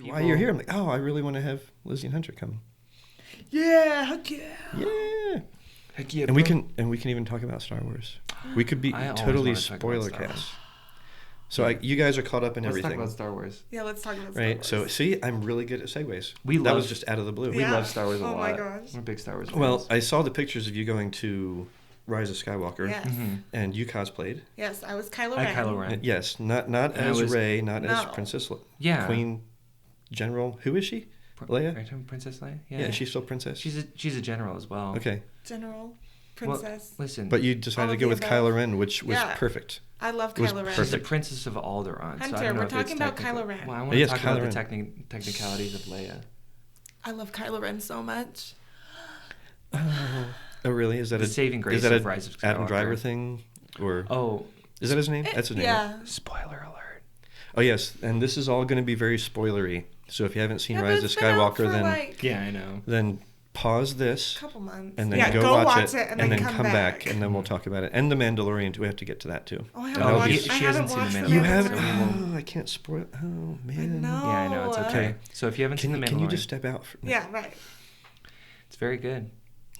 Why you're here? I'm like, oh, I really want to have Lizzy and Hunter come. Yeah, heck yeah. Yeah. Heck yeah, And we can even talk about Star Wars. We could be totally spoiler cast. So you guys are caught up in everything. Let's talk about Star Wars. Yeah, let's talk about Star Right. Wars. So see, I'm really good at segues. That was just out of the blue. We love Star Wars a lot. Oh my gosh. We're big Star Wars fans. Well, I saw the pictures of you going to Rise of Skywalker. Yes. And you cosplayed. Yes, I was Kylo Ren. Kylo Ren. Yes, not as Rey, not as Princess Queen General. Who is she? Leia? Right, Princess Leia? Yeah, she's still princess. She's a general as well. Okay. General, princess. Well, listen. But you decided to go with Kylo Ren, which was perfect. I love Kylo Ren. She's the princess of Alderaan. Hunter, so I don't know we're if talking it's about Kylo Ren. Well, I want to talk about the technicalities of Leia. I love Kylo Ren so much. Oh, really? Is that the saving grace of Rise of Skywalker. Adam Driver thing? Or is that his name? That's his name. Yeah. Right? Spoiler alert. Oh yes, and this is all going to be very spoilery. So if you haven't seen Rise of Skywalker, then yeah, I know. Then pause this. A couple months. And then go watch it, and then come back, and then we'll talk about it. And The Mandalorian too. We have to get to that too. Oh, I haven't watched. She hasn't seen The Mandalorian. You haven't? Oh, I can't spoil. Oh man. I know. Yeah, I know. It's okay. So if you haven't seen The Mandalorian, can you just step out? Yeah, right. It's very good.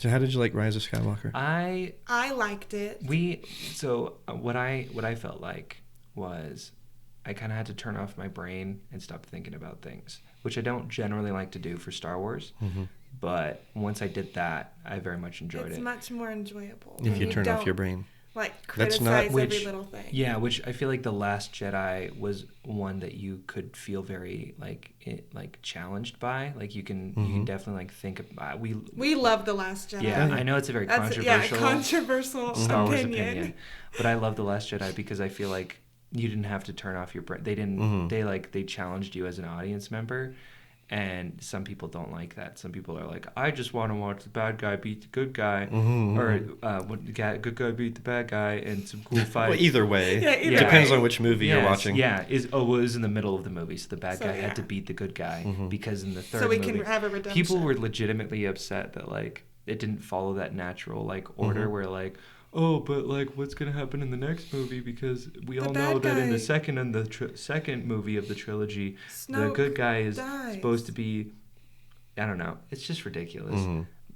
So how did you like Rise of Skywalker? I liked it. What I felt like was I kind of had to turn off my brain and stop thinking about things, which I don't generally like to do for Star Wars. Mm-hmm. But once I did that, I very much enjoyed it. It's much more enjoyable. If you turn off your brain. Like, criticize every little thing. Yeah, which I feel like The Last Jedi was one that you could feel very, challenged by. Like, you can definitely, think about... We love The Last Jedi. Yeah, I know it's a very controversial Star Wars opinion. But I love The Last Jedi because I feel like you didn't have to turn off your brain. They didn't... They challenged you as an audience member. And some people don't like that. Some people are like, I just want to watch the bad guy beat the good guy, or good guy beat the bad guy, and some cool fight. Well, either way, it depends on which movie you're watching. Yeah, it was in the middle of the movie, so the bad guy had to beat the good guy because in the third movie, can have a redemption. People were legitimately upset that it didn't follow that natural order where oh, but what's gonna happen in the next movie? Because we all know that in the second and the second movie of the trilogy, the good guy is supposed to be. I don't know. It's just ridiculous.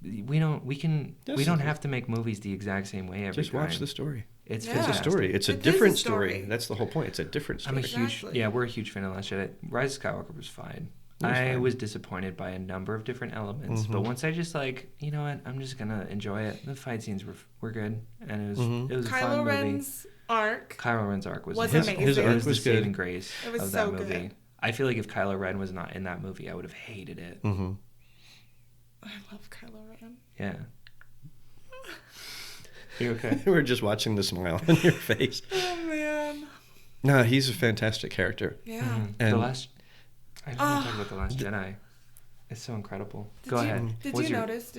We don't have to make movies the exact same way every time. Just watch the story. It's a story. It's a different story. That's the whole point. It's a different story. We're a huge fan of Last Jedi. Rise of Skywalker was fine. I was disappointed by a number of different elements, but once I just you know what, I'm just gonna enjoy it. The fight scenes were good, and it was a fun movie. Kylo Ren's arc was amazing. His arc was the saving grace of that movie. Good. I feel like if Kylo Ren was not in that movie, I would have hated it. I love Kylo Ren. Yeah. You okay? We're just watching the smile on your face. Oh man. No, he's a fantastic character. Yeah. And I don't want to talk about The Last Jedi. It's so incredible. Go ahead. Did you notice,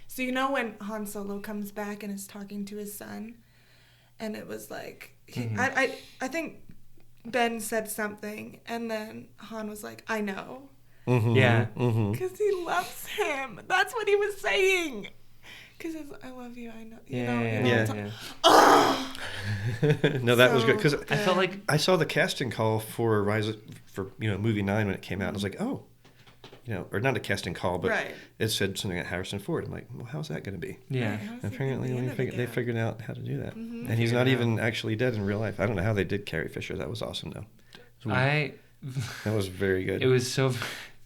so you know when Han Solo comes back and is talking to his son, and it was I think Ben said something, and then Han was like, I know. Yeah. Because he loves him. That's what he was saying. Because I love you, I know. Yeah. No, that was good. Because I felt like I saw the casting call for movie 9 when it came out. I was like, oh, or not a casting call, but it said something at Harrison Ford. I'm like, well, how's that going to be? Yeah. Apparently, they figured out how to do that. And he's not even actually dead in real life. I don't know how they did Carrie Fisher. That was awesome, though. That was very good. It was so...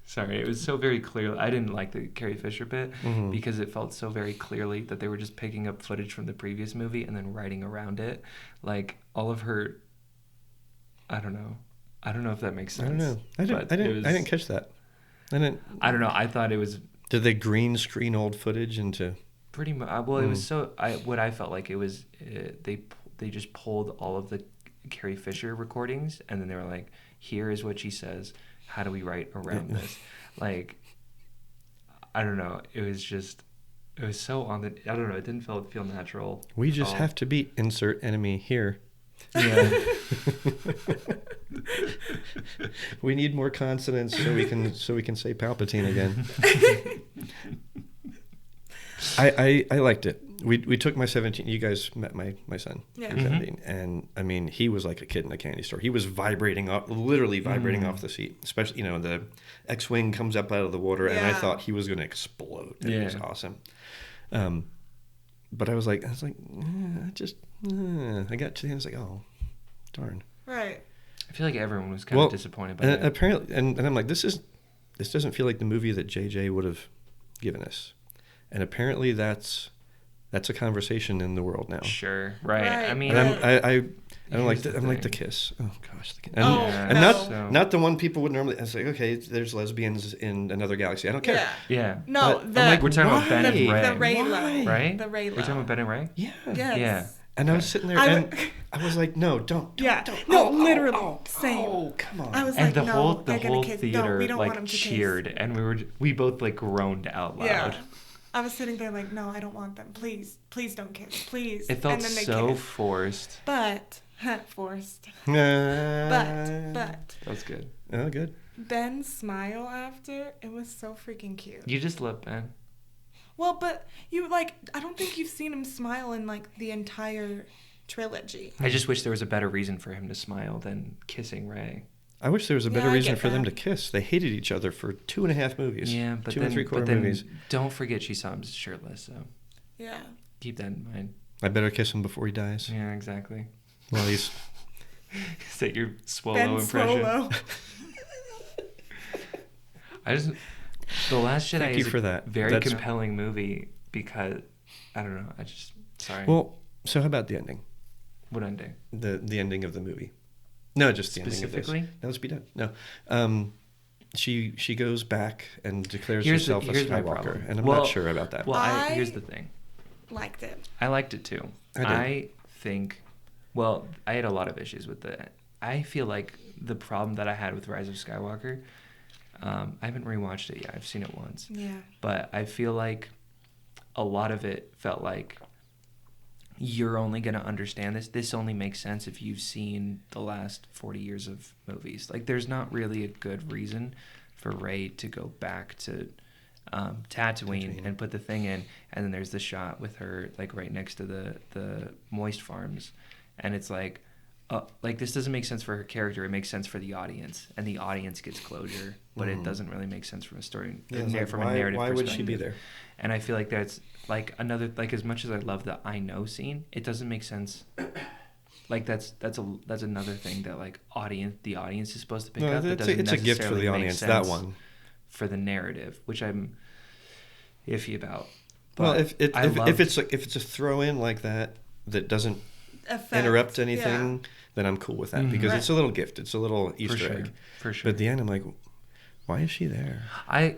Sorry, it was so very clear. I didn't like the Carrie Fisher bit because it felt so very clearly that they were just picking up footage from the previous movie and then writing around it. All of her... I don't know if that makes sense. I don't know. I didn't catch that. I don't know. I thought it was... Did they green screen old footage into... Pretty much. Well, it was so... What I felt like it was... They just pulled all of the Carrie Fisher recordings and then they were like, here is what she says. How do we write around this? I don't know. It was so on the... I don't know. It didn't feel natural. We just have to beat insert enemy here. Yeah. We need more consonants so we can say Palpatine again. I liked it. we took my 17. You guys met my son. Yeah. 17, and I mean, he was like a kid in a candy store. He was literally vibrating off the seat. Especially, the X-wing comes up out of the water, and I thought he was going to explode. And it was awesome. But I was like, I got to the end. I was like, oh, darn. Right. I feel like everyone was kind of disappointed by that. Apparently, and I'm like, this doesn't feel like the movie that JJ would have given us. And apparently that's a conversation in the world now. Sure, right. I mean, and I'm like the kiss. Oh gosh, the kiss. Not the one people would normally. It's like, okay, there's lesbians in another galaxy. I don't care. Yeah. No, I'm like, we're talking about Ben and Ray. The Raylo. Right? The Raylo. We're talking about Ben and Ray. Yeah. Yes. Yeah. And I was sitting there, and I was like, no, don't. No, literally. Same. Oh, come on. I was and like, the whole theater we don't want him to cheered, kiss. and we both like groaned out loud. Yeah. I was sitting there like, no, I don't want them. Please don't kiss. Please. It felt and then they so kissed. forced. But forced. But That was good. Oh, good. Ben's smile after, it was so freaking cute. You just love Ben. Well, but I don't think you've seen him smile in like the entire trilogy. I just wish there was a better reason for him to smile than kissing Ray. I wish there was a better reason for them to kiss. They hated each other for 2.5 movies. Yeah, but 2 and 3/4 movies. Don't forget she saw him shirtless, so yeah. Keep that in mind. I better kiss him before he dies. Yeah, exactly. Well, he's... Is that your Swallow Ben impression? Swallow. The Last Jedi is a very compelling movie because, I don't know, sorry. Well, so how about the ending? What ending? The ending of the movie. No, just the ending of this. Specifically? No, let's be done. No. She goes back and declares herself a Skywalker, and I'm not sure about that. Well, here's the thing. Liked it. I liked it too. I think, I had a lot of issues with it. I feel like the problem that I had with Rise of Skywalker, I haven't rewatched it yet. I've seen it once. Yeah. But I feel like a lot of it felt like you're only going to understand this. This only makes sense if you've seen the last 40 years of movies. Like, there's not really a good reason for Rey to go back to Tatooine and put the thing in. And then there's the shot with her, like, right next to the moist farms. And it's like this doesn't make sense for her character. It makes sense for the audience. And the audience gets closure. But it doesn't really make sense from a story, from a narrative perspective. Why would she be there? And I feel like that's like another, like, as much as I love the I know scene, it doesn't make sense. Like that's another thing that like the audience is supposed to pick up. It's a gift for the audience. That one for the narrative, which I'm iffy about. But well, if it's a throw in like that doesn't interrupt anything, then I'm cool with that because it's a little gift. It's a little Easter egg. For sure. But at the end, I'm like, why is she there? I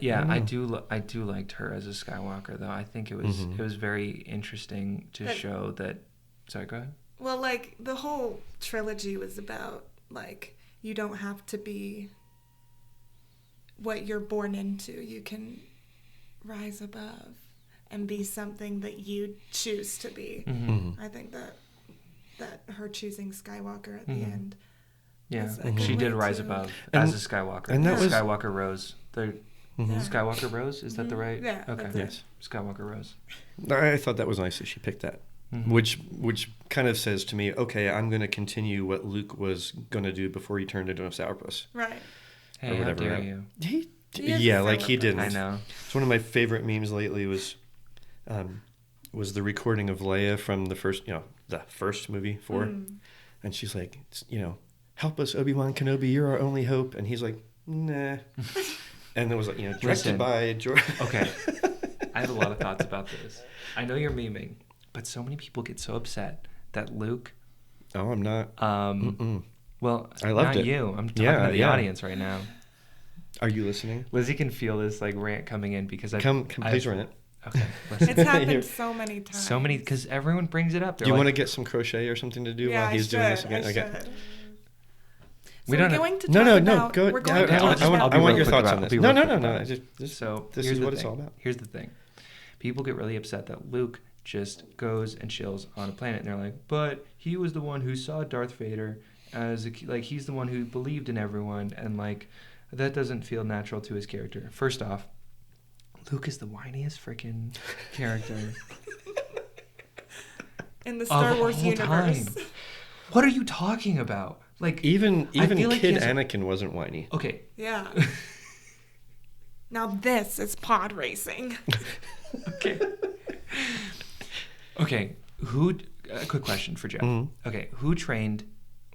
do liked her as a Skywalker though. I think it was very interesting to show that. Sorry, go ahead. Well, like the whole trilogy was about like you don't have to be what you're born into. You can rise above and be something that you choose to be. I think that her choosing Skywalker at the end. Yeah, she did rise above as a Skywalker. And that was Skywalker Rose. Skywalker Rose, is that the right? Yeah. Okay. Yes. Skywalker Rose. I thought that was nice that she picked that, which kind of says to me, okay, I'm going to continue what Luke was going to do before he turned into a sourpuss. Right. Hey, how dare you? He didn't. I know. It's one of my favorite memes lately was the recording of Leia from the first movie 4, and she's like, help us, Obi-Wan Kenobi, you're our only hope. And he's like, nah. And it was like, directed by George. Okay. I have a lot of thoughts about this. I know you're memeing, but so many people get so upset that Luke... Oh, I'm not. Well, I loved not it. you. I'm talking to the audience right now. Are you listening? Lizzy can feel this like rant coming in because please run it. Okay. Listen. It's happened so many times. Because everyone brings it up. Do you want to get some crochet or something to do while he's doing this again? Okay. We don't going to talk Go ahead. I want your thoughts on this. No. So this is what it's all about. Here's the thing. People get really upset that Luke just goes and chills on a planet, and they're like, but he was the one who saw Darth Vader as he's the one who believed in everyone, and like that doesn't feel natural to his character. First off, Luke is the whiniest freaking character in the Star Wars universe. Time. What are you talking about? Like even like kid Anakin wasn't whiny. Okay. Yeah. Now this is pod racing. Okay. Okay. A quick question for Jeff. Mm-hmm. Okay. Who trained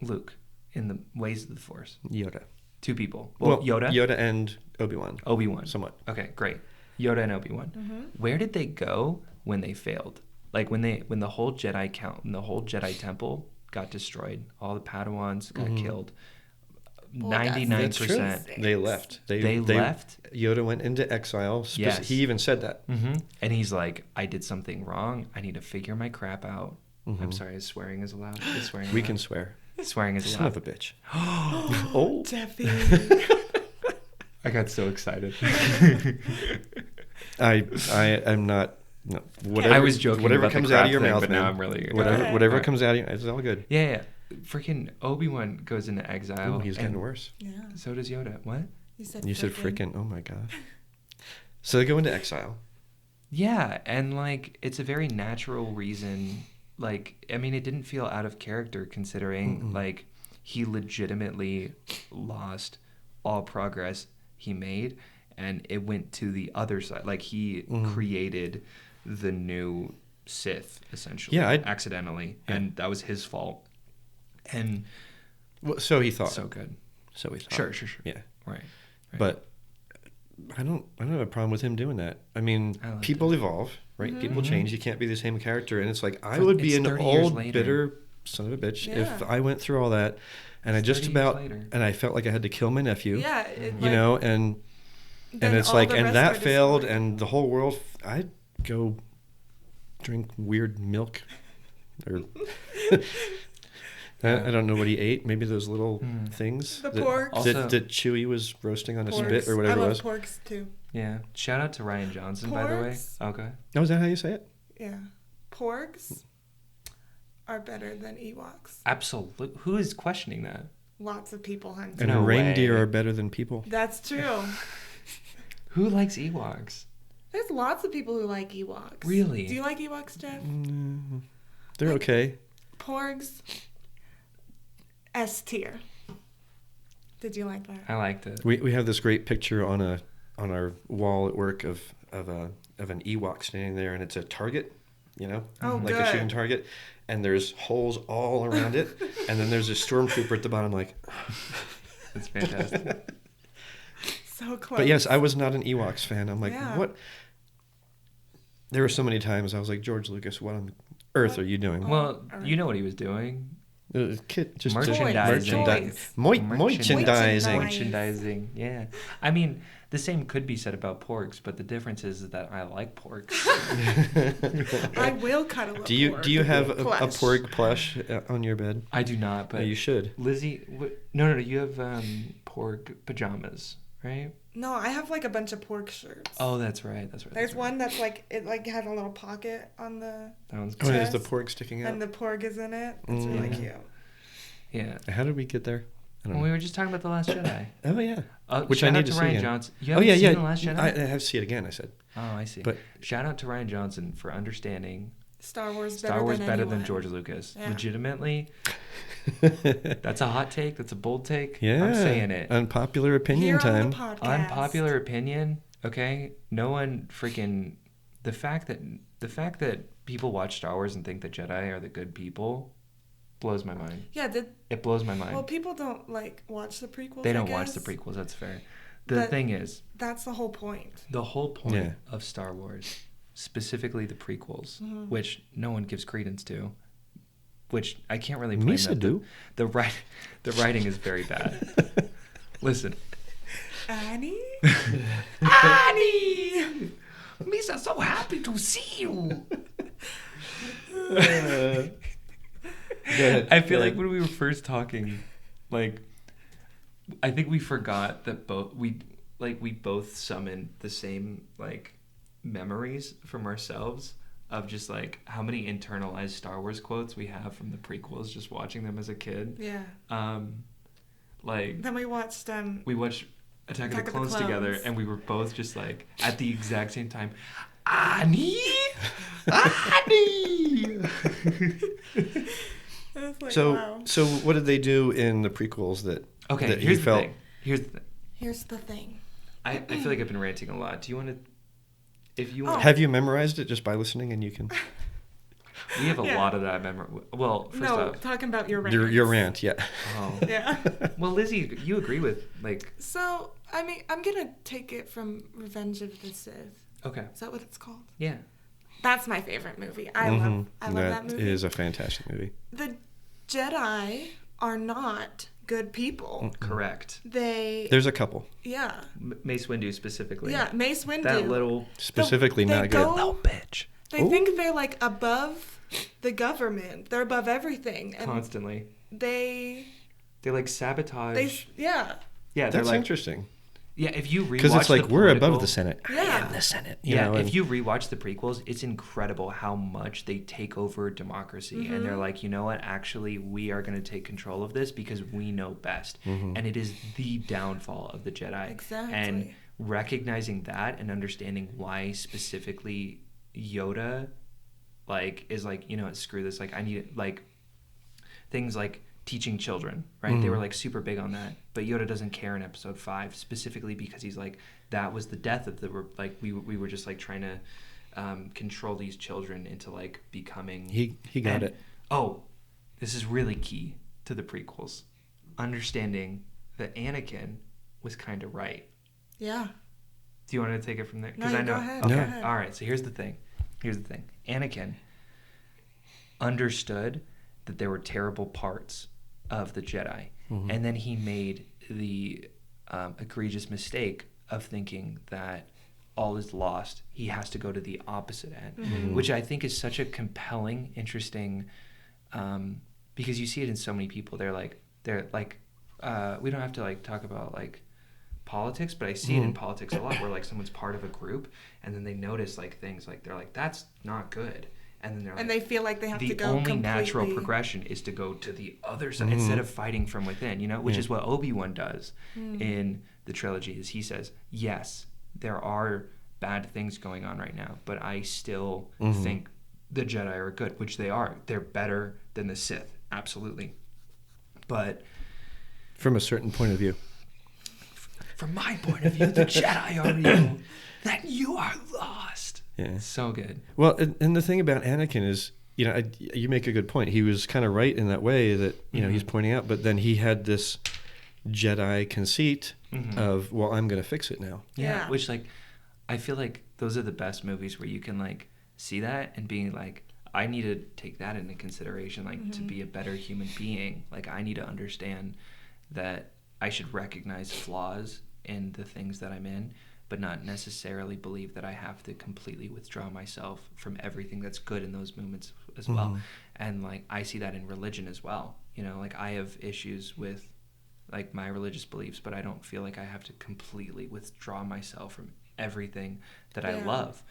Luke in the ways of the Force? Yoda. 2 people. Well, Yoda. Yoda and Obi-Wan. Obi-Wan. Somewhat. Okay, great. Yoda and Obi-Wan. Mm-hmm. Where did they go when they failed? Like when the whole Jedi the whole Jedi Temple got destroyed, all the Padawans got killed. 99%. They left. They left. Yoda went into exile. Yes. He even said that. Mm-hmm. And he's like, I did something wrong. I need to figure my crap out. Mm-hmm. I'm sorry, is swearing is allowed? Is swearing We allowed? can swear. Swearing is Son allowed. of a bitch. Oh. Jeffy. I got so excited. I am not. No, whatever. I was joking. Whatever about comes the out crap of your thing, mouth, but man. now I'm really Whatever comes out of your, it's all good. Yeah. Freaking Obi-Wan goes into exile. Ooh, he's getting worse. Yeah. So does Yoda. What? You said freaking. Oh my god. So they go into exile. Yeah, and like it's a very natural reason. Like, I mean, it didn't feel out of character considering like he legitimately lost all progress he made, and it went to the other side. Like he created the new Sith essentially, accidentally, and that was his fault. And well, so he thought. so good. So he thought. Sure. Yeah. Right. But I don't have a problem with him doing that. I mean, people evolve, right? People change. You can't be the same character. And it's like, I would be an old, bitter son of a bitch if I went through all that. And I just about, and I felt like I had to kill my nephew. Yeah. You know, and it's like, and that failed, and the whole world, I'd go drink weird milk. Or I don't know what he ate. Maybe those little things The porks. that Chewie was roasting on a spit or whatever it was. I love porks too. Yeah. Shout out to Ryan Johnson, by the way. Porks? Okay. Oh, is that how you say it? Yeah. Porks are better than Ewoks. Absolutely. Who is questioning that? Lots of people, Hunter. And No reindeer way. are better than people. That's true. Who likes Ewoks? There's lots of people who like Ewoks. Really? Do you like Ewoks, Jeff? They're okay. Porgs, S tier. Did you like that? I liked it. We have this great picture on our wall at work of an Ewok standing there, and it's a target, you know, like a shooting target, and there's holes all around it, and then there's a stormtrooper at the bottom, like. It's fantastic. So close. But yes, I was not an Ewoks fan. I'm like, Yeah. what? There were so many times I was like, George Lucas, what on earth are you doing? Well, you know what he was doing. Just Merchandising. Merchandising. Merchandising. Yeah. I mean, the same could be said about porks, but the difference is that I like porks. I will cuddle a Do you have a plush. porg plush on your bed? I do not, but You should. Lizzy, no, you have pork pajamas, right? No, I have like a bunch of pork shirts. Oh, that's right. There's one that's like it like had a little pocket on the That one's Oh, good. and is the porg sticking out? and the porg is in it. It's really cute. Yeah. How did we get there? I don't Well, know. we were just talking about The Last Jedi. Oh yeah. Which I shout need out to to see Ryan again. Johnson. You haven't seen The Last Jedi? I have to see it again. I said. Oh, I see. But shout out to Ryan Johnson for understanding Star Wars better than George Lucas. Yeah. Legitimately, that's a hot take. That's a bold take. Yeah. I'm saying it. Unpopular opinion Here on time. the podcast. Unpopular opinion. Okay, no one freaking. The fact that people watch Star Wars and think that Jedi are the good people blows my mind. Yeah, It blows my mind. well, people don't like watch the prequels. They I don't watch guess. the prequels. That's fair. The thing is, That's the whole point. the whole point of Star Wars, specifically the prequels, which no one gives credence to, which I can't really blame Misa them. do. The writing is very bad. Listen. Annie? Annie! Misa's so happy to see you. I feel like when we were first talking, like, I think we forgot that we both summoned the same like memories from ourselves of just like how many internalized Star Wars quotes we have from the prequels, just watching them as a kid. Yeah. Like Then we watched Attack of the Clones together, and we were both just like at the exact same time. Annie. Like, So wow. so what did they do in the prequels that Okay, that here's you the felt? thing. Here's the thing. I feel like I've been ranting a lot. Do you want to? If you want, Have you memorized it just by listening and you can? we have a Yeah. lot of that memory. Well, first off, talking about your rant. Your rant, yeah. oh, Yeah. well, Lizzy, you agree with like? So, I mean, I'm gonna take it from Revenge of the Sith. Okay, Is that what it's called? yeah. That's my favorite movie. I love that movie. It is a fantastic movie. The Jedi are not good people. Correct. There's a couple. Yeah. Mace Windu specifically. Yeah, Mace Windu. That little Specifically not good. little bitch. They think they're like above the government. They're above everything. And Constantly. they like sabotage. yeah. Yeah, they're That's like interesting. yeah. If you rewatch Because it's like the we're above political- the Senate. Yeah. I am the Senate. You Yeah, know, if and- you rewatch the prequels, it's incredible how much they take over democracy. And they're like, you know what? Actually, we are going to take control of this because we know best. And it is the downfall of the Jedi. Exactly. And recognizing that and understanding why specifically Yoda, like, is like, you know what, screw this. Like, I need, like, things like teaching children, right? They were like super big on that, but Yoda doesn't care in episode 5 specifically because he's like, that was the death of the like we were just like trying to control these children into like becoming. He got it. Oh, this is really key to the prequels, understanding that Anakin was kind of right. Yeah. Do you want to take it from there? No, I know. go ahead. Okay. Go ahead. All right. So here's the thing. Anakin understood that there were terrible parts of the Jedi, and then he made the egregious mistake of thinking that all is lost. He has to go to the opposite end, which I think is such a compelling, interesting, because you see it in so many people. They're like, we don't have to like talk about like politics, but I see it in politics a lot where like someone's part of a group and then they notice like things like they're like, that's not good. And then they're like, And they feel like they have to go the only completely... natural progression is to go to the other side instead of fighting from within, you know, which is what Obi-Wan does in the trilogy. Is he says, yes, there are bad things going on right now, but I still think the Jedi are good, which they are. They're better than the Sith, absolutely. But From a certain point of view. from my point of view, the Jedi are you. That you are lost. Yeah. So good. Well, and the thing about Anakin is, you know, you make a good point. He was kind of right in that way that, you know, he's pointing out, but then he had this Jedi conceit of, well, I'm going to fix it now. Yeah. Which, like, I feel like those are the best movies where you can, like, see that and being like, I need to take that into consideration, like, to be a better human being. Like, I need to understand that I should recognize flaws in the things that I'm in, but not necessarily believe that I have to completely withdraw myself from everything that's good in those moments as well. And, like, I see that in religion as well. You know, like, I have issues with, like, my religious beliefs, but I don't feel like I have to completely withdraw myself from everything that I love.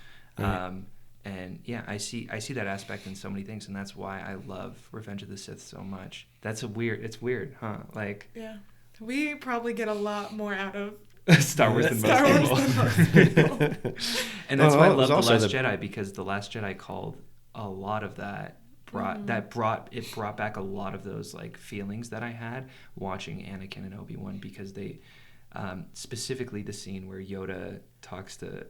And yeah, I see that aspect in so many things, and that's why I love Revenge of the Sith so much. It's weird, huh? Like, yeah, we probably get a lot more out of Star Wars than Star most Wars people. than most people. And that's why I it was love The also Last Jedi, because The Last Jedi called a lot of that. Brought back a lot of those like feelings that I had watching Anakin and Obi-Wan, because they specifically the scene where Yoda talks to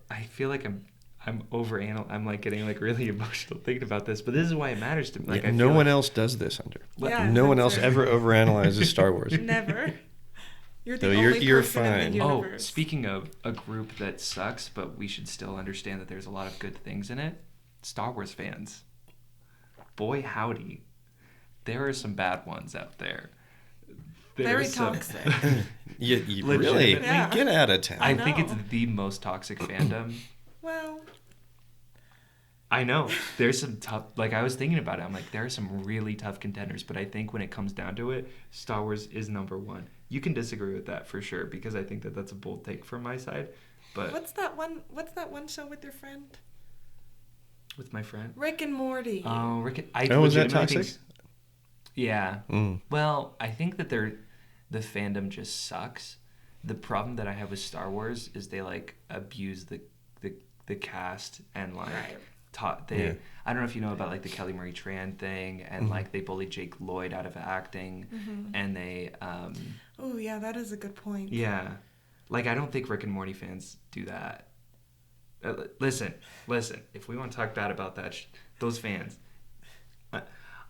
I feel like I'm like getting like really emotional thinking about this, but this is why it matters to me. Like, no one else does this, Hunter. Yeah, no one that's else it. ever overanalyzes Star Wars. Never. You're the So only you're person in fine. the Oh, universe. speaking of a group that sucks, but we should still understand that there's a lot of good things in it. Star Wars fans. Boy, howdy. There are some bad ones out there. Very toxic. You Legitimately. really Yeah. get out of town. I I think know. it's the most toxic fandom. Well, I know. There's some tough, like, I was thinking about it. I'm like, there are some really tough contenders, but I think when it comes down to it, Star Wars is number one. You can disagree with that for sure, because I think that that's a bold take from my side. But what's that one show with your friend? with my friend. Rick and Morty. Oh, Rick. I Is that legitimately toxic? think- yeah. Mm. Well, I think that the fandom just sucks. The problem that I have with Star Wars is they like abuse the the cast and like Right. taught they. Yeah. I don't know if you know about like the Kelly Marie Tran thing and like they bullied Jake Lloyd out of acting, and they. Oh yeah, that is a good point. Yeah, like I don't think Rick and Morty fans do that. Listen. If we want to talk bad about that, those fans,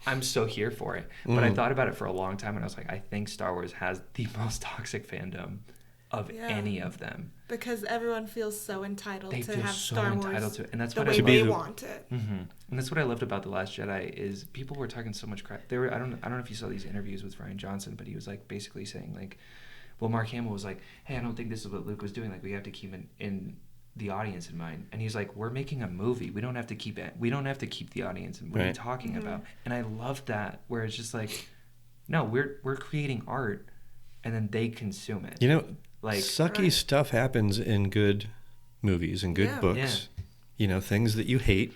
I'm so here for it. But I thought about it for a long time, and I was like, I think Star Wars has the most toxic fandom of any of them. Because everyone feels so entitled to have so Star Wars to it. And that's the what way they want it. Mm-hmm. And that's what I loved about The Last Jedi is people were talking so much crap. I don't know if you saw these interviews with Rian Johnson, but he was like basically saying like, well, Mark Hamill was like, hey, I don't think this is what Luke was doing. Like we have to keep in the audience in mind. And he's like, we're making a movie. We don't have to keep the audience in mind. What are you talking about? And I loved that where it's just like, no, we're creating art and then they consume it. You know, like sucky stuff happens in good movies and good books. Yeah. You know, things that you hate.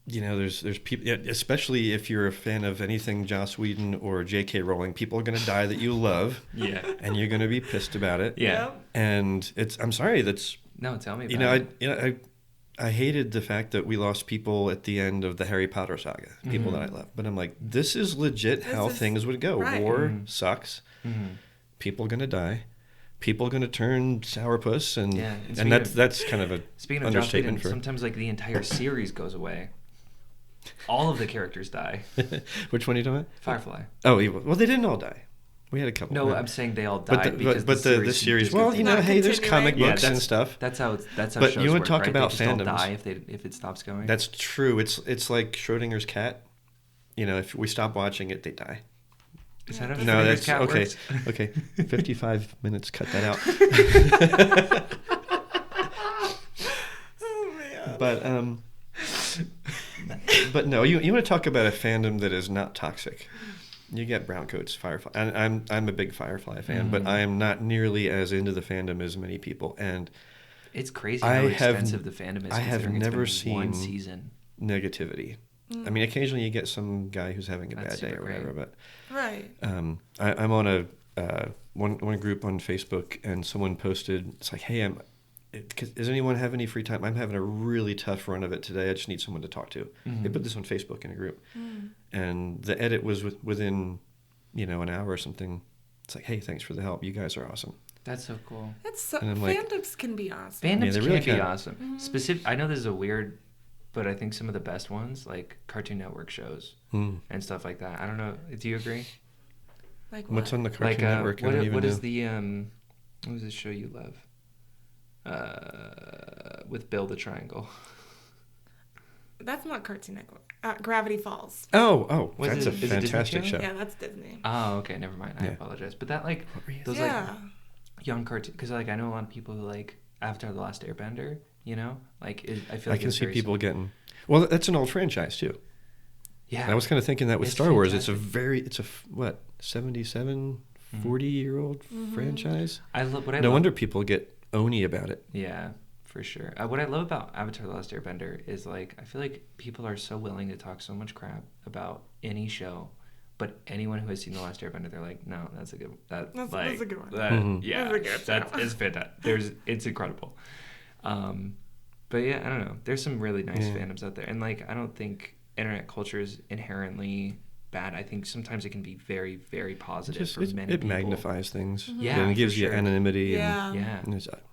You know, there's people, especially if you're a fan of anything Joss Whedon or J.K. Rowling, people are going to die that you love. And you're going to be pissed about it. And I'm sorry, tell me about it. I hated the fact that we lost people at the end of the Harry Potter saga, people that I love. But I'm like, this is legit how things would go. Right. War sucks. People are going to die. People are going to turn sourpuss. And that's kind of a understatement. Sometimes like the entire series goes away. All of the characters die. Which one are you talking about? Firefly. Oh, well, they didn't all die. We had a couple. No, I'm saying they all died because the series. Well, you know, hey, there's comic books and stuff. That's how. But shows you want work, to talk right? about they just fandoms? Don't die if it stops going. That's true. It's like Schrodinger's cat. You know, if we stop watching it, they die. Is that how no? That's cat okay. Works? Okay, 55 minutes. Cut that out. Oh man. But no, you want to talk about a fandom that is not toxic. You get Browncoats, Firefly. And I'm a big Firefly fan, but I am not nearly as into the fandom as many people. And it's crazy how expensive the fandom is. I have never seen one season negativity. I mean, occasionally you get some guy who's having a bad day or whatever, but I'm on a one group on Facebook, and someone posted, it's like, hey, does anyone have any free time? I'm having a really tough run of it today. I just need someone to talk to. They put this on Facebook in a group, and the edit was within, an hour or something. It's like, hey, thanks for the help. You guys are awesome. That's so cool. Fandoms can be awesome. Fandoms really can be awesome. I know this is a weird, but I think some of the best ones, like Cartoon Network shows and stuff like that. I don't know. Do you agree? Like what? What's on the Cartoon Network? What is the show you love? With Bill the Triangle. That's not Cartoon Network. Gravity Falls. Oh, that's a fantastic show. Yeah, that's Disney. Oh, okay, never mind. I apologize. But that those young cartoon, because I know a lot of people who like Avatar: The Last Airbender. I feel like I can see people getting. Well, that's an old franchise too. Yeah, and I was kind of thinking that with Star Wars, it's a 77, 40-year-old franchise. No wonder people get Oni about it. Yeah, for sure. What I love about Avatar: The Last Airbender is I feel like people are so willing to talk so much crap about any show, but anyone who has seen The Last Airbender, they're like, no, that's a good one. That's a good one. Yeah, it's fantastic. It's incredible. But yeah, I don't know. There's some really nice fandoms out there, and I don't think internet culture is inherently bad. I think sometimes it can be very, very positive for many people. It magnifies things. Yeah, and it gives you anonymity. Yeah.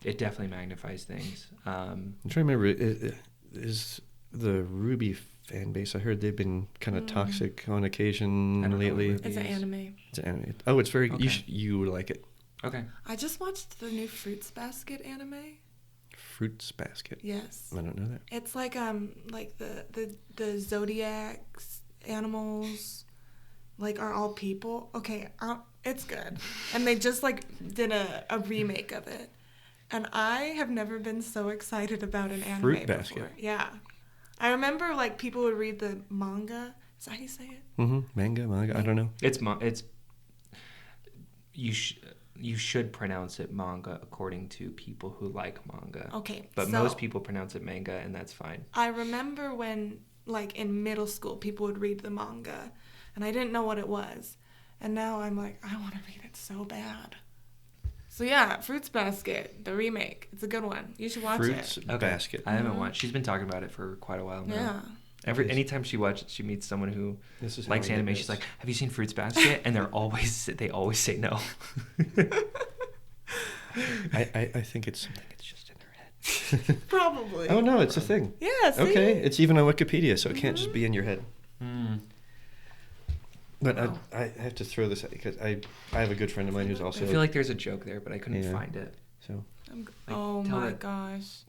It definitely magnifies things. I'm trying to remember, is the Ruby fan base, I heard they've been kind of toxic on occasion lately. It's an anime. Oh, it's very, okay. You would like it. Okay. I just watched the new Fruits Basket anime. Fruits Basket? Yes. I don't know that. It's like the zodiacs animals are all people. Okay, it's good. And they just did a remake of it. And I have never been so excited about an anime Fruit Basket. before. Yeah. I remember people would read the manga. Is that how you say it? Mm-hmm. Manga. I don't know. You should pronounce it manga according to people who like manga. Okay. But most people pronounce it manga, and that's fine. I remember when, in middle school, people would read the manga, and I didn't know what it was. And now I'm I want to read it so bad. So yeah, Fruits Basket, the remake. It's a good one. You should watch Fruits it. Basket. I haven't watched. She's been talking about it for quite a while now. Yeah. Anytime she watches, she meets someone who likes how anime. She's like, "Have you seen Fruits Basket?" And they always say no. I think it's something that's just in her head. Probably. Oh no, it's a thing. Yeah. See? Okay, it's even on Wikipedia, so it can't just be in your head. Mm. But I have to throw this out because I have a good friend of mine who's also. I feel like there's a joke there, but I couldn't find it. So. Oh my gosh.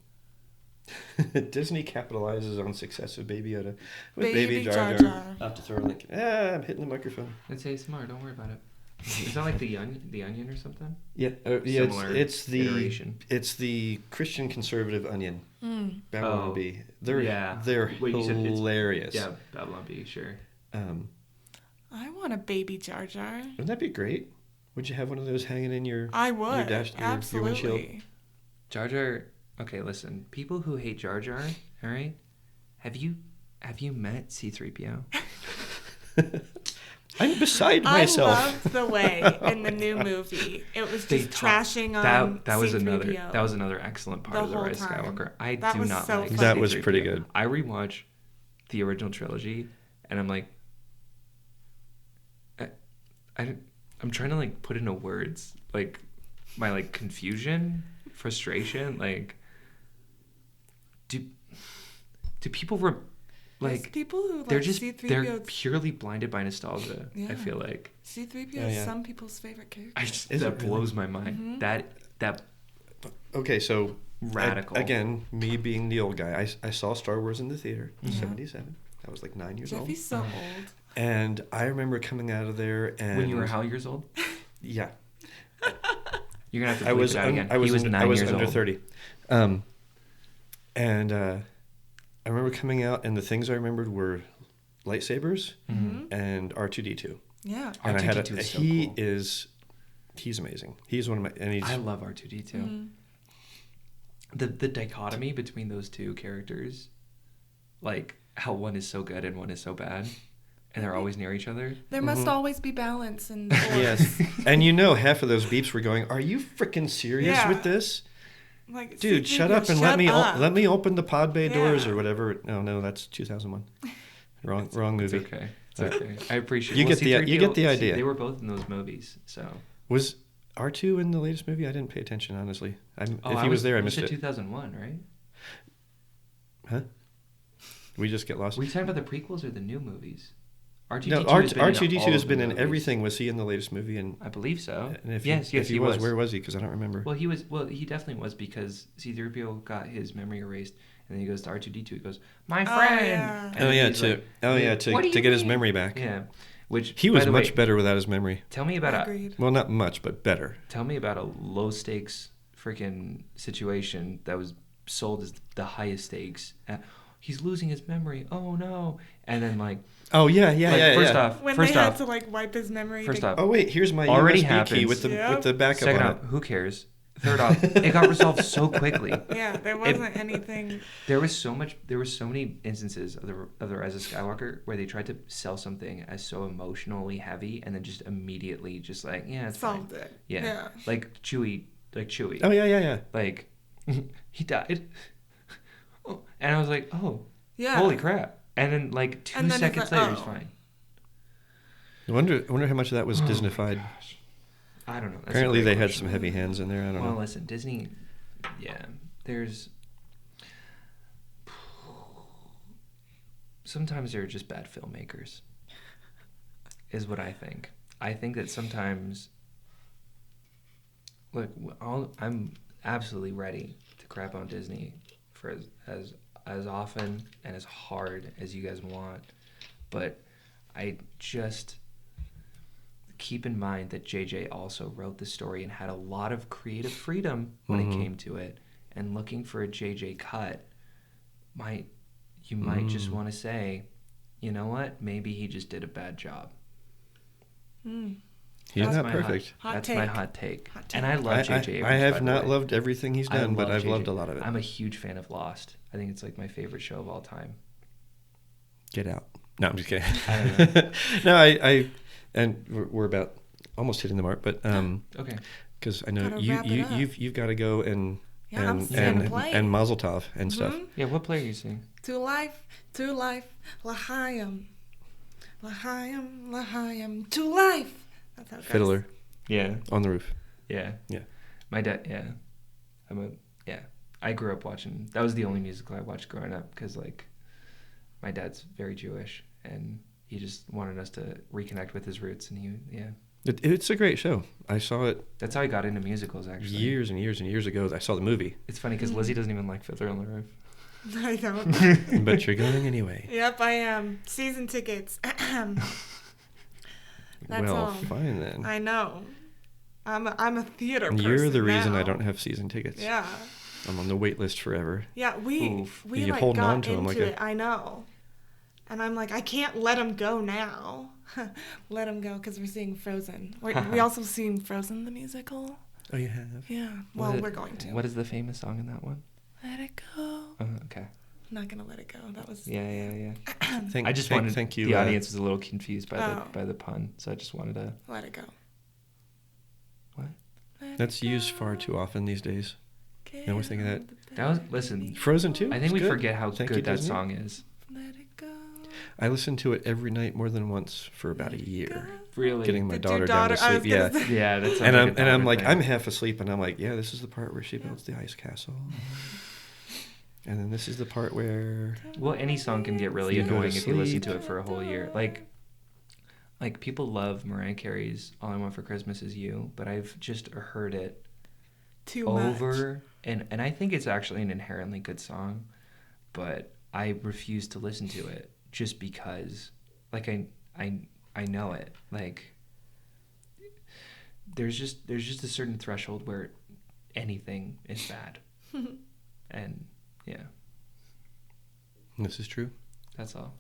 Disney capitalizes on success of Baby Yoda with Baby Jar Jar Jar. Jar. I'll have to throw a link. I'm hitting the microphone. It's ASMR. Don't worry about it. Is that like the Onion or something? Yeah, it's the iteration. It's the Christian conservative Onion. Babylon Bee. They're hilarious. Yeah, Babylon Bee, sure. I want a Baby Jar Jar. Wouldn't that be great? Would you have one of those hanging in your? I would. Your windshield? Jar Jar. Okay, listen. People who hate Jar Jar, all right? Have you met C-3PO? I'm beside myself. I loved the way in the new movie it was just trashing on that was C-3PO. another excellent part of the Rise of Skywalker. I that do not so like funny. That was C-3PO. pretty good. I rewatch the original trilogy, and I'm like, I'm trying to like put into words like my like confusion, frustration, like do people like people who like they're just C-3PO, they're purely blinded by nostalgia. Yeah. I feel like C-3PO is some people's favorite character. That blows my mind. That Okay, so radical. Again, me being the old guy, I saw Star Wars in the theater in '77. I was like 9 years old. Jeffy's so old. And I remember coming out of there and when you were how years old? Yeah. You're gonna have to bleep it out again. He was 9 years under old. 30. And I remember coming out, and the things I remembered were lightsabers and R2-D2. Yeah. And R2-D2 is so cool. He's amazing. He's one of my. And I love R2-D2. Mm-hmm. The dichotomy between those two characters, like how one is so good and one is so bad, and they're always near each other. There must always be balance in the Force. Yes. And half of those beeps were going, "Are you freaking serious with this?" Like, dude, shut up and let me open the pod bay doors or whatever. No, that's 2001. Wrong movie. It's okay. It's okay. I appreciate. You get the idea. They were both in those movies, so. Was R2 in the latest movie? I didn't pay attention, honestly. If he was there, I missed it. 2001, right? Huh? We just get lost. Were you talking about the prequels or the new movies? R2-D2 has been in everything. Was he in the latest movie? And I believe so. And if yes, he was, where was he? Because I don't remember. Well, he definitely was because C-3PO got his memory erased, and then he goes to R2-D2. He goes, "My friend." To get his memory back. Yeah, which he was much better without his memory. Tell me about well, not much, but better. Tell me about a low stakes freaking situation that was sold as the highest stakes. He's losing his memory. Oh no! And then like. Oh yeah. First off, when they had to like wipe his memory. First off, oh wait, here's my already USB key with the backup. Second on off, who cares? Third off, it got resolved so quickly. Yeah, there wasn't anything. There were so many instances of the Rise of Skywalker where they tried to sell something as so emotionally heavy and then just immediately just like it's solved fine. it. Yeah, like Chewie. Oh yeah. Like he died. Oh, and I was like, oh, yeah, holy crap! And then like 2 seconds later, he's fine. I wonder how much of that was Disneyfied. I don't know. That's apparently they had some heavy hands in there. I don't know. Well, listen, Disney, there's sometimes they're just bad filmmakers, is what I think. I think that sometimes, look, I'm absolutely ready to crap on Disney for as often and as hard as you guys want, but I just keep in mind that JJ also wrote the story and had a lot of creative freedom when it came to it, and looking for a JJ cut might just want to say, you know what, maybe he just did a bad job. He's not perfect. That's my hot take. And I love JJ Abrams. I have not loved everything he's done, but I've loved a lot of it. I'm a huge fan of Lost. I think it's like my favorite show of all time. Get out. No, I'm just kidding. I don't know. No, and we're about almost hitting the mark, but okay. Because I know Gotta wrap it up. you've got to go and I'm singing a play. and Mazel Tov and stuff. Yeah, what play are you singing? To life, L'chaim, L'chaim, to life. That's how it goes. Fiddler Yeah. on the roof. Yeah. Yeah. My dad, I grew up watching, that was the only musical I watched growing up because, like, my dad's very Jewish and he just wanted us to reconnect with his roots and It's a great show. I saw it That's how I got into musicals, actually. years and years and years ago. I saw the movie. It's funny because Lizzy doesn't even like Fiddler on the Roof. I don't. But you're going anyway. Yep, I am. Season tickets. That's well, all. fine then. I know. I'm a theater person. You're the reason now. I don't have season tickets. Yeah. I'm on the wait list forever. Yeah, we You like holding got on to 'em into like it. I know. And I'm like, I can't let him go now. Let him go because we're seeing Frozen. We also seen Frozen the musical. Oh, you have? Yeah. Well, we're going to. What is the famous song in that one? Let it go. Okay. I'm not gonna let it go. That was. Yeah. Thank you. The audience was a little confused by the pun, so I just wanted to. Let it go. What? That's used far too often these days. I always think of that. Listen. Frozen 2? I think we good. forget how Thank good you, that Disney. song is. Let it go. I listened to it every night more than once for about a year. Really? Getting my Did your daughter down daughter- I to was sleep. Yeah. gonna say- Yeah, that's. And I'm like, I'm half asleep, and I'm like, yeah, this is the part where she builds the ice castle. And then this is the part where... Well, any song can get really You go to annoying if you listen sleep. to it for a whole year. Like people love Mariah Carey's "All I Want for Christmas Is You," but I've just heard it Too over and I think it's actually an inherently good song, but I refuse to listen to it just because, like, I know it. Like, there's just a certain threshold where anything is bad, and yeah, This is true. that's all.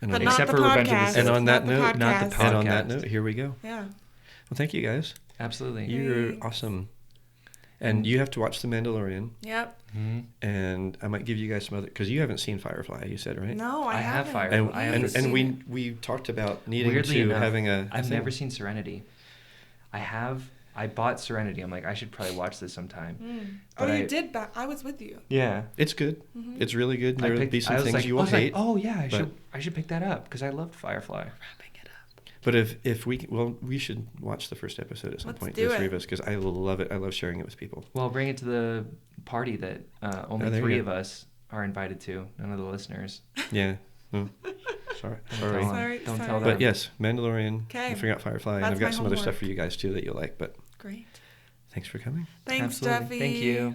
And But on, not Except the for Revenge of the podcast. Sith. And on that Not the note- not the podcast. podcast. and on that note, here we go. Yeah. Well, thank you guys. Absolutely. You're Thanks. awesome. And you have to watch The Mandalorian. Yep. Mm-hmm. And I might give you guys some other... Because you haven't seen Firefly, you said, right? No, I have haven't. Firefly. And, I haven't and seen we talked about needing Weirdly to enough, having a I've thing. never seen Serenity. I bought Serenity. I'm like, I should probably watch this sometime. Oh, But you did back. I was with you. Yeah. It's good. Mhm. It's really good. There will be some I was things like, you will hate. oh yeah, but- I should pick that up because I loved Firefly. Wrapping it up. But if we should watch the first episode at some Let's point, do the three it. of us, because I love it. I love sharing it with people. Well, bring it to the party that only there you 3 go. of us are invited to. None of the listeners. Yeah. Oh, sorry. Don't Sorry. tell them. Sorry, Don't sorry. tell them. But yes, Mandalorian. 'Kay. And figure out Firefly. And That's I've got my some other stuff homework. for you guys too that you'll like. But Great. thanks for coming. Thanks, Absolutely. Duffy. Thank you.